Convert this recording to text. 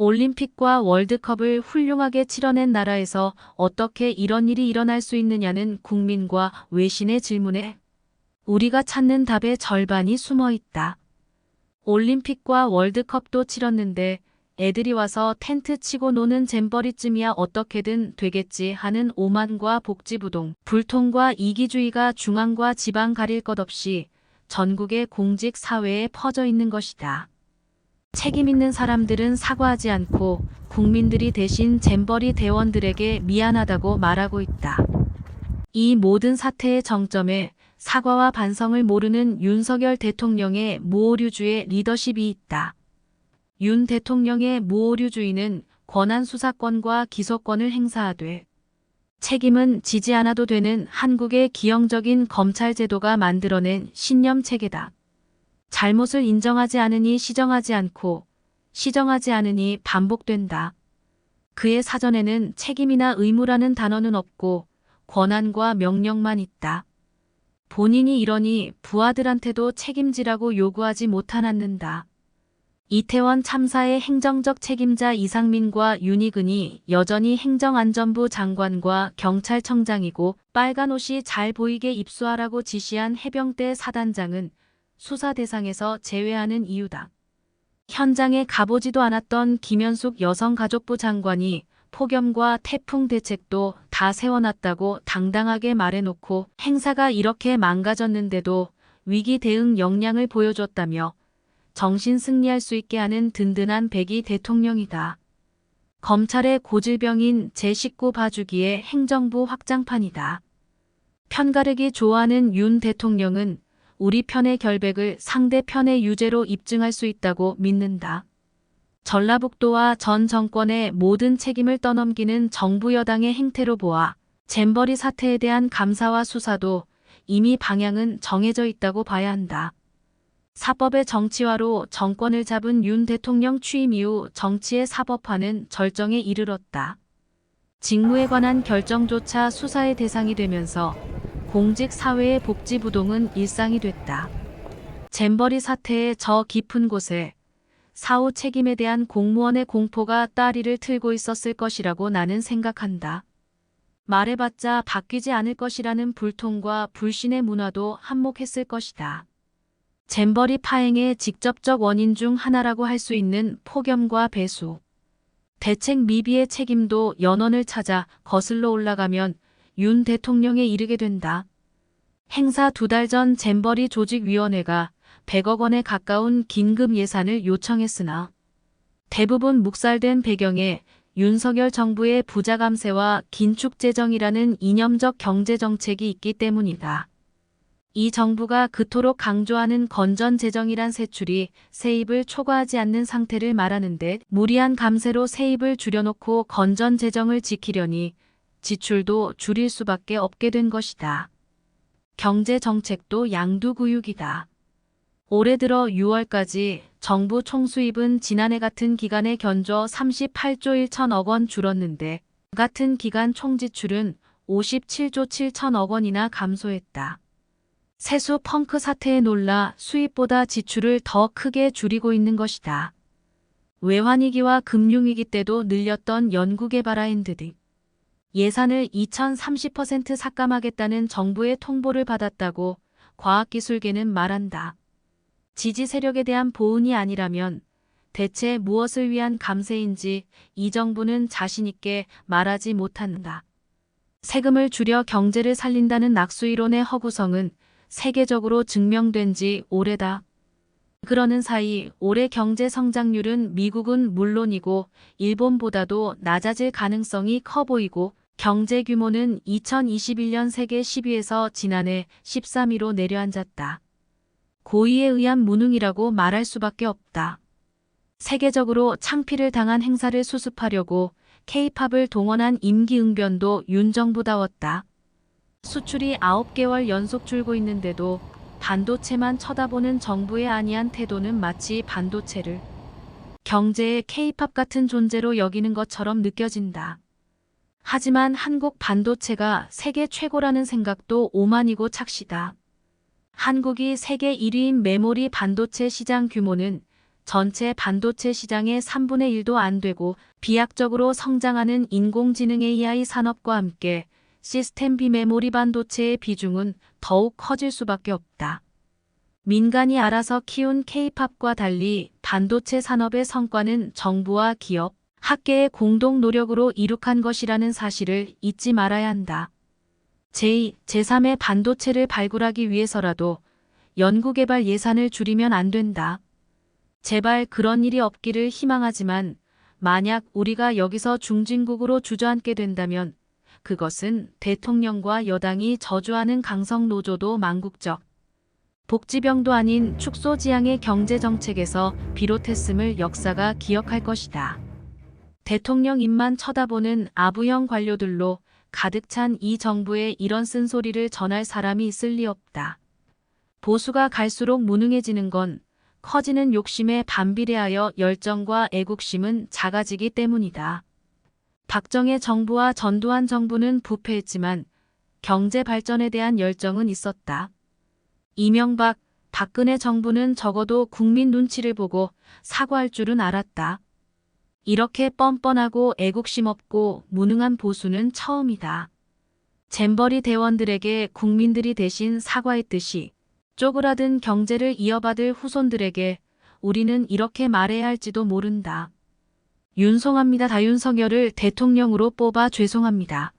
올림픽과 월드컵을 훌륭하게 치러낸 나라에서 어떻게 이런 일이 일어날 수 있느냐는 국민과 외신의 질문에 우리가 찾는 답의 절반이 숨어 있다. 올림픽과 월드컵도 치렀는데 애들이 와서 텐트 치고 노는 잼버리쯤이야 어떻게든 되겠지 하는 오만과 복지부동, 불통과 이기주의가 중앙과 지방 가릴 것 없이 전국의 공직 사회에 퍼져 있는 것이다. 책임 있는 사람들은 사과하지 않고 국민들이 대신 잼버리 대원들에게 미안하다고 말하고 있다. 이 모든 사태의 정점에 사과와 반성을 모르는 윤석열 대통령의 무오류주의 리더십이 있다. 윤 대통령의 무오류주의는 권한 수사권과 기소권을 행사하되 책임은 지지 않아도 되는 한국의 기형적인 검찰 제도가 만들어낸 신념체계다. 잘못을 인정하지 않으니 시정하지 않고 시정하지 않으니 반복된다. 그의 사전에는 책임이나 의무라는 단어는 없고 권한과 명령만 있다. 본인이 이러니 부하들한테도 책임지라고 요구하지 못하는다. 이태원 참사의 행정적 책임자 이상민과 윤희근이 여전히 행정안전부 장관과 경찰청장이고 빨간 옷이 잘 보이게 입수하라고 지시한 해병대 사단장은 수사 대상에서 제외하는 이유다. 현장에 가보지도 않았던 김현숙 여성가족부 장관이 폭염과 태풍 대책도 다 세워놨다고 당당하게 말해놓고 행사가 이렇게 망가졌는데도 위기 대응 역량을 보여줬다며 정신 승리할 수 있게 하는 든든한 백이 대통령이다. 검찰의 고질병인 제19 봐주기의 행정부 확장판이다. 편가르기 좋아하는 윤 대통령은 우리 편의 결백을 상대 편의 유죄로 입증할 수 있다고 믿는다. 전라북도와 전 정권의 모든 책임을 떠넘기는 정부 여당의 행태로 보아 잼버리 사태에 대한 감사와 수사도 이미 방향은 정해져 있다고 봐야 한다. 사법의 정치화로 정권을 잡은 윤 대통령 취임 이후 정치의 사법화는 절정에 이르렀다. 직무에 관한 결정조차 수사의 대상이 되면서 공직 사회의 복지부동은 일상이 됐다. 잼버리 사태의 저 깊은 곳에 사후 책임에 대한 공무원의 공포가 따리를 틀고 있었을 것이라고 나는 생각한다. 말해봤자 바뀌지 않을 것이라는 불통과 불신의 문화도 한몫했을 것이다. 잼버리 파행의 직접적 원인 중 하나라고 할 수 있는 폭염과 배수. 대책 미비의 책임도 연원을 찾아 거슬러 올라가면 윤 대통령에 이르게 된다. 행사 2달 전 잼버리 조직위원회가 100억 원에 가까운 긴급 예산을 요청했으나 대부분 묵살된 배경에 윤석열 정부의 부자 감세와 긴축 재정이라는 이념적 경제 정책이 있기 때문이다. 이 정부가 그토록 강조하는 건전 재정이란 세출이 세입을 초과하지 않는 상태를 말하는데 무리한 감세로 세입을 줄여놓고 건전 재정을 지키려니 지출도 줄일 수밖에 없게 된 것이다. 경제 정책도 양두구육이다. 올해 들어 6월까지 정부 총수입은 지난해 같은 기간에 견줘 38조 1천억 원 줄었는데 같은 기간 총지출은 57조 7천억 원이나 감소했다. 세수 펑크 사태에 놀라 수입보다 지출을 더 크게 줄이고 있는 것이다. 외환위기와 금융위기 때도 늘렸던 연구개발 R&D 예산을 2030% 삭감하겠다는 정부의 통보를 받았다고 과학기술계는 말한다. 지지 세력에 대한 보은이 아니라면 대체 무엇을 위한 감세인지 이 정부는 자신있게 말하지 못한다. 세금을 줄여 경제를 살린다는 낙수이론의 허구성은 세계적으로 증명된 지 오래다. 그러는 사이 올해 경제 성장률은 미국은 물론이고 일본보다도 낮아질 가능성이 커 보이고 경제 규모는 2021년 세계 10위에서 지난해 13위로 내려앉았다. 고의에 의한 무능이라고 말할 수밖에 없다. 세계적으로 창피를 당한 행사를 수습하려고 K-팝을 동원한 임기응변도 윤 정부다웠다. 수출이 9개월 연속 줄고 있는데도 반도체만 쳐다보는 정부의 안이한 태도는 마치 반도체를 경제의 K-팝 같은 존재로 여기는 것처럼 느껴진다. 하지만 한국 반도체가 세계 최고라는 생각도 오만이고 착시다. 한국이 세계 1위인 메모리 반도체 시장 규모는 전체 반도체 시장의 3분의 1도 안 되고 비약적으로 성장하는 인공지능 AI 산업과 함께 시스템 비메모리 반도체의 비중은 더욱 커질 수밖에 없다. 민간이 알아서 키운 K-팝과 달리 반도체 산업의 성과는 정부와 기업, 학계의 공동 노력으로 이룩한 것이라는 사실을 잊지 말아야 한다. 제2, 제3의 반도체를 발굴하기 위해서라도 연구개발 예산을 줄이면 안 된다. 제발 그런 일이 없기를 희망하지만 만약 우리가 여기서 중진국으로 주저앉게 된다면 그것은 대통령과 여당이 저주하는 강성노조도 망국적 복지병도 아닌 축소지향의 경제정책에서 비롯했음을 역사가 기억할 것이다. 대통령 입만 쳐다보는 아부형 관료들로 가득 찬 이 정부에 이런 쓴소리를 전할 사람이 있을 리 없다. 보수가 갈수록 무능해지는 건 커지는 욕심에 반비례하여 열정과 애국심은 작아지기 때문이다. 박정희 정부와 전두환 정부는 부패했지만 경제 발전에 대한 열정은 있었다. 이명박, 박근혜 정부는 적어도 국민 눈치를 보고 사과할 줄은 알았다. 이렇게 뻔뻔하고 애국심 없고 무능한 보수는 처음이다. 잼버리 대원들에게 국민들이 대신 사과했듯이 쪼그라든 경제를 이어받을 후손들에게 우리는 이렇게 말해야 할지도 모른다. 윤송합니다. 다윤석열을 대통령으로 뽑아 죄송합니다.